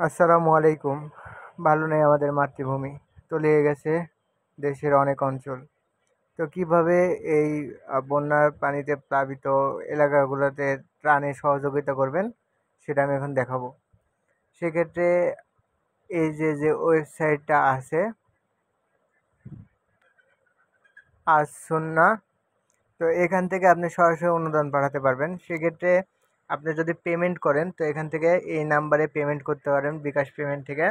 আসসালামু আলাইকুম। ভালো নেই আমাদের মাতৃভূমি, তলিয়ে গেছে দেশের অনেক অঞ্চল। তো কিভাবে এই বন্যার পানিতে প্লাবিত এলাকাগুলোতে ত্রাণে সহযোগিতা করবেন সেটা আমি এখন দেখাবো। সেক্ষেত্রে এই যে ওয়েবসাইটটা আছে আসুন্না, তো এখান থেকে আপনি সরাসরি অনুদান পাঠাতে পারবেন। সেক্ষেত্রে আপনি যদি পেমেন্ট করেন তো এখান থেকে এই নাম্বারে পেমেন্ট করতে পারেন বিকাশ পেমেন্ট থেকে।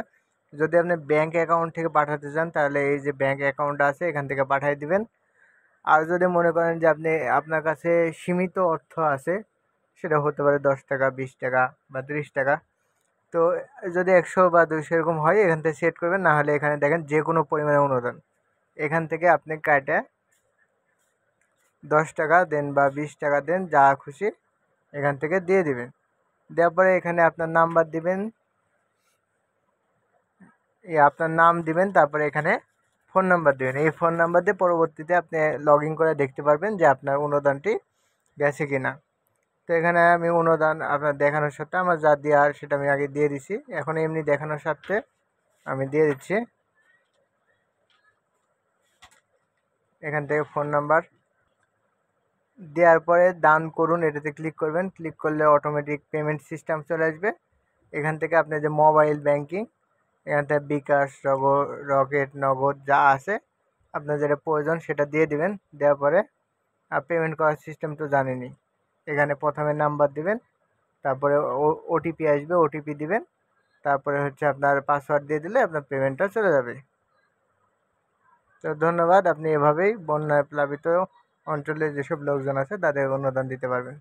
যদি আপনি ব্যাঙ্ক অ্যাকাউন্ট থেকে পাঠাতে চান তাহলে এই যে ব্যাঙ্ক অ্যাকাউন্ট আছে এখান থেকে পাঠিয়ে দিবেন। আর যদি মনে করেন যে আপনার কাছে সীমিত অর্থ আছে, সেটা হতে পারে 10 টাকা, 20 টাকা বা 30 টাকা। তো যদি 100 বা 200 এরকম হয় এখান থেকে সেট করবেন, না হলে এখানে দেখেন যে কোনো পরিমাণে অনুদান এখান থেকে আপনি কাটে 10 টাকা দেন বা 20 টাকা দেন, যা খুশি এখান থেকে দিয়ে দিবেন। দেওয়ার পরে এখানে আপনার নাম্বার দিবেন, আপনার নাম দিবেন, তারপরে এখানে ফোন নাম্বার দিবেন। এই ফোন নাম্বার দিয়ে পরবর্তীতে আপনি লগ ইন করে দেখতে পারবেন যে আপনার অনুদানটি গেছে কিনা। তো এখানে আমি অনুদান আপনার দেখানোর সাথে আমার যা দেওয়ার সেটা আমি আগে দিয়ে দিছি। এখন এমনি দেখানোর সাথে আমি দিয়ে দিচ্ছি। এখান থেকে ফোন নাম্বার দেওয়ার পরে দান করুন এটাতে ক্লিক করবেন। ক্লিক করলে অটোমেটিক পেমেন্ট সিস্টেম চলে আসবে। এখান থেকে আপনি যে মোবাইল ব্যাংকিং, এখান থেকে বিকাশ, রকেট, নগদ যা আছে আপনার যেটা প্রয়োজন সেটা দিয়ে দিবেন। দেওয়ার পরে পেমেন্ট করার সিস্টেম তো জানেনই। এখানে প্রথমে নাম্বার দিবেন, তারপরে ওটিপি আসবে, ওটিপি দিবেন, তারপরে হচ্ছে আপনার পাসওয়ার্ড দিয়ে দিলে আপনার পেমেন্টটা চলে যাবে। তো ধন্যবাদ। আপনি এভাবেই বন্যায় প্লাবিত অঞ্চলে যেসব লোকজন আছে তাদের অনুদান দিতে পারবেন।